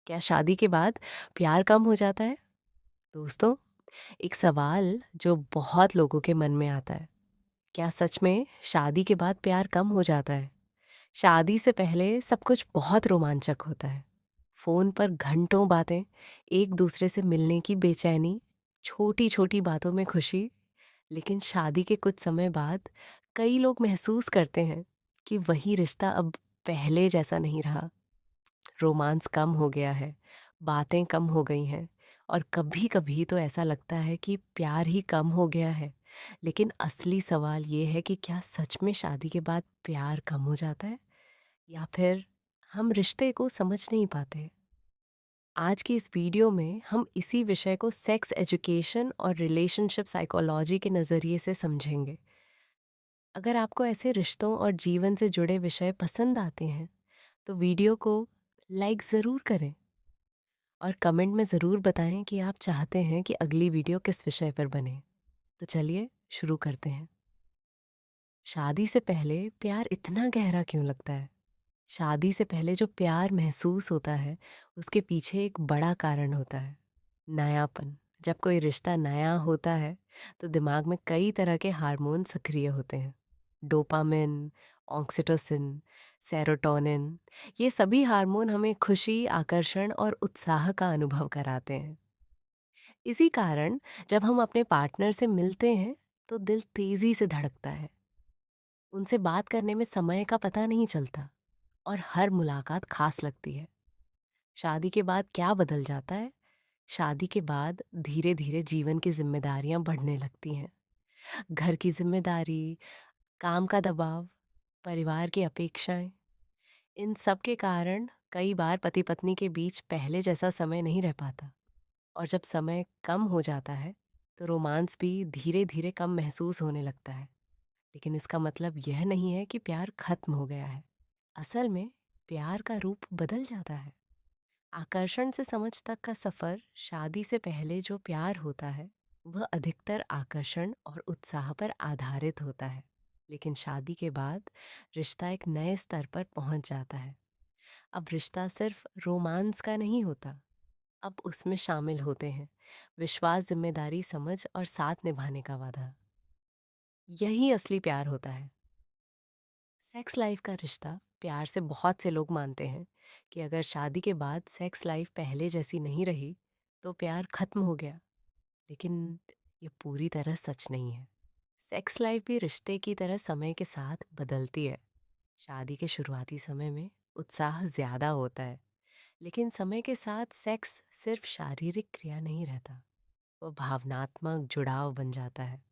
क्या शादी के बाद प्यार कम हो जाता है? दोस्तों, एक सवाल जो बहुत लोगों के मन में आता है। क्या सच में शादी के बाद प्यार कम हो जाता है? शादी से पहले सब कुछ बहुत रोमांचक होता है। फ़ोन पर घंटों बातें, एक दूसरे से मिलने की बेचैनी, छोटी-छोटी बातों में खुशी। लेकिन शादी के कुछ समय बाद कई लोग महसूस करते हैं कि वही रिश्ता अब पहले जैसा नहीं रहा। रोमांस कम हो गया है, बातें कम हो गई हैं और कभी-कभी तो ऐसा लगता है कि प्यार ही कम हो गया है। लेकिन असली सवाल ये है कि क्या सच में शादी के बाद प्यार कम हो जाता है या फिर हम रिश्ते को समझ नहीं पाते? आज की इस वीडियो में हम इसी विषय को सेक्स एजुकेशन और रिलेशनशिप साइकोलॉजी के नज़रिए से समझेंगे। अगर आपको ऐसे रिश्तों और जीवन से जुड़े विषय पसंद आते हैं, तो वीडियो को लाइक ज़रूर करें और कमेंट में ज़रूर बताएं कि आप चाहते हैं कि अगली वीडियो किस विषय पर बने। तो चलिए शुरू करते हैं। शादी से पहले प्यार इतना गहरा क्यों लगता है? शादी से पहले जो प्यार महसूस होता है, उसके पीछे एक बड़ा कारण होता है, नयापन। जब कोई रिश्ता नया होता है, तो दिमाग में कई तरह के हार्मोन सक्रिय होते हैं। डोपामिन, ऑक्सीटोसिन, सेरोटोनिन, ये सभी हार्मोन हमें खुशी, आकर्षण और उत्साह का अनुभव कराते हैं। इसी कारण जब हम अपने पार्टनर से मिलते हैं, तो दिल तेजी से धड़कता है। उनसे बात करने में समय का पता नहीं चलता और हर मुलाकात खास लगती है। शादी के बाद क्या बदल जाता है? शादी के बाद धीरे धीरे जीवन की जिम्मेदारियां बढ़ने लगती हैं। घर की जिम्मेदारी, काम का दबाव, परिवार की अपेक्षाएं, इन सब के कारण कई बार पति पत्नी के बीच पहले जैसा समय नहीं रह पाता। और जब समय कम हो जाता है, तो रोमांस भी धीरे धीरे कम महसूस होने लगता है। लेकिन इसका मतलब यह नहीं है कि प्यार खत्म हो गया है। असल में प्यार का रूप बदल जाता है। आकर्षण से समझ तक का सफर, शादी से पहले जो प्यार होता है, वह अधिकतर आकर्षण और उत्साह पर आधारित होता है। लेकिन शादी के बाद रिश्ता एक नए स्तर पर पहुंच जाता है। अब रिश्ता सिर्फ रोमांस का नहीं होता, अब उसमें शामिल होते हैं विश्वास, जिम्मेदारी, समझ और साथ निभाने का वादा। यही असली प्यार होता है। सेक्स लाइफ का रिश्ता प्यार से बहुत से लोग मानते हैं कि अगर शादी के बाद सेक्स लाइफ पहले जैसी नहीं रही, तो प्यार खत्म हो गया। लेकिन ये पूरी तरह सच नहीं है। सेक्स लाइफ भी रिश्ते की तरह समय के साथ बदलती है। शादी के शुरुआती समय में उत्साह ज्यादा होता है, लेकिन समय के साथ सेक्स सिर्फ शारीरिक क्रिया नहीं रहता, वो भावनात्मक जुड़ाव बन जाता है।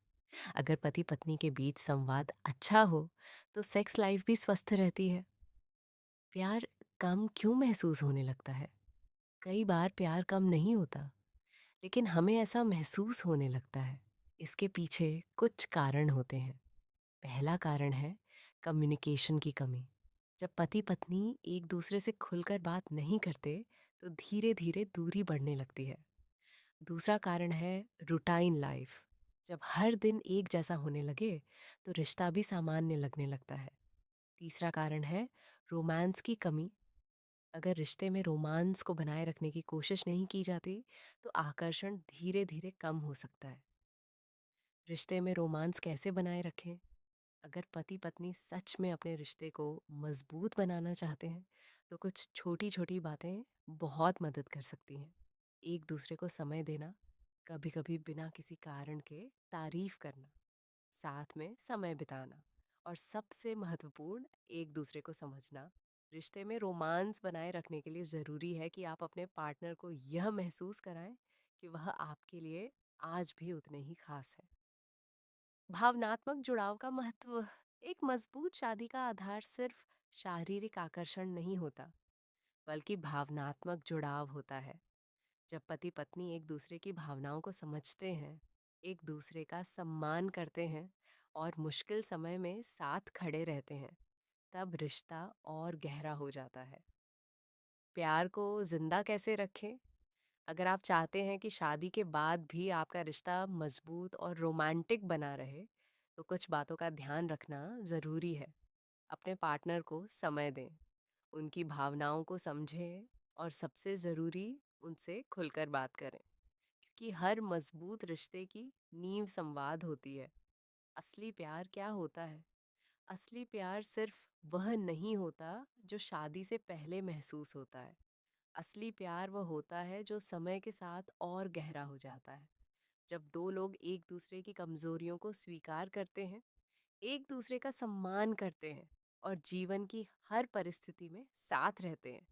अगर पति पत्नी के बीच संवाद अच्छा हो, तो सेक्स लाइफ भी स्वस्थ रहती है। प्यार कम क्यों महसूस होने लगता है? कई बार प्यार कम नहीं होता, लेकिन हमें ऐसा महसूस होने लगता है। इसके पीछे कुछ कारण होते हैं। पहला कारण है कम्युनिकेशन की कमी। जब पति पत्नी एक दूसरे से खुलकर बात नहीं करते, तो धीरे धीरे दूरी बढ़ने लगती है। दूसरा कारण है रूटाइन लाइफ। जब हर दिन एक जैसा होने लगे, तो रिश्ता भी सामान्य लगने लगता है। तीसरा कारण है रोमांस की कमी। अगर रिश्ते में रोमांस को बनाए रखने की कोशिश नहीं की जाती, तो आकर्षण धीरे धीरे कम हो सकता है। रिश्ते में रोमांस कैसे बनाए रखें? अगर पति पत्नी सच में अपने रिश्ते को मजबूत बनाना चाहते हैं, तो कुछ छोटी छोटी बातें बहुत मदद कर सकती हैं। एक दूसरे को समय देना, कभी कभी बिना किसी कारण के तारीफ करना, साथ में समय बिताना, और सबसे महत्वपूर्ण, एक दूसरे को समझना। रिश्ते में रोमांस बनाए रखने के लिए ज़रूरी है कि आप अपने पार्टनर को यह महसूस कराएं कि वह आपके लिए आज भी उतने ही खास है। भावनात्मक जुड़ाव का महत्व। एक मजबूत शादी का आधार सिर्फ शारीरिक आकर्षण नहीं होता, बल्कि भावनात्मक जुड़ाव होता है। जब पति पत्नी एक दूसरे की भावनाओं को समझते हैं, एक दूसरे का सम्मान करते हैं और मुश्किल समय में साथ खड़े रहते हैं, तब रिश्ता और गहरा हो जाता है। प्यार को जिंदा कैसे रखें? अगर आप चाहते हैं कि शादी के बाद भी आपका रिश्ता मजबूत और रोमांटिक बना रहे, तो कुछ बातों का ध्यान रखना ज़रूरी है। अपने पार्टनर को समय दें, उनकी भावनाओं को समझें और सबसे ज़रूरी, उनसे खुलकर बात करें, क्योंकि हर मजबूत रिश्ते की नींव संवाद होती है। असली प्यार क्या होता है? असली प्यार सिर्फ वह नहीं होता जो शादी से पहले महसूस होता है। असली प्यार वह होता है जो समय के साथ और गहरा हो जाता है। जब दो लोग एक दूसरे की कमजोरियों को स्वीकार करते हैं, एक दूसरे का सम्मान करते हैं और जीवन की हर परिस्थिति में साथ रहते हैं,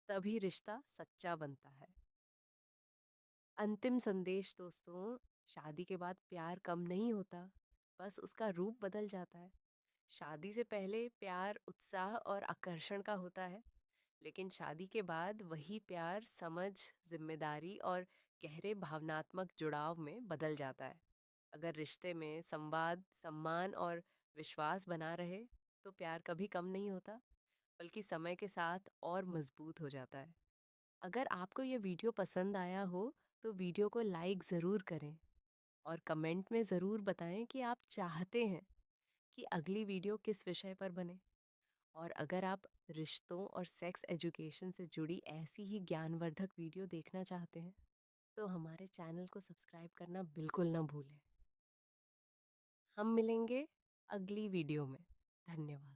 तभी रिश्ता सच्चा बनता है। अंतिम संदेश दोस्तों, शादी के बाद प्यार कम नहीं होता, बस उसका रूप बदल जाता है। शादी से पहले प्यार उत्साह और आकर्षण का होता है, लेकिन शादी के बाद वही प्यार समझ, जिम्मेदारी और गहरे भावनात्मक जुड़ाव में बदल जाता है। अगर रिश्ते में संवाद, सम्मान और विश्वास बना रहे, तो प्यार कभी कम नहीं होता, बल्कि समय के साथ और मजबूत हो जाता है। अगर आपको ये वीडियो पसंद आया हो, तो वीडियो को लाइक ज़रूर करें और कमेंट में ज़रूर बताएं कि आप चाहते हैं कि अगली वीडियो किस विषय पर बने। और अगर आप रिश्तों और सेक्स एजुकेशन से जुड़ी ऐसी ही ज्ञानवर्धक वीडियो देखना चाहते हैं, तो हमारे चैनल को सब्सक्राइब करना बिल्कुल ना भूलें। हम मिलेंगे अगली वीडियो में। धन्यवाद।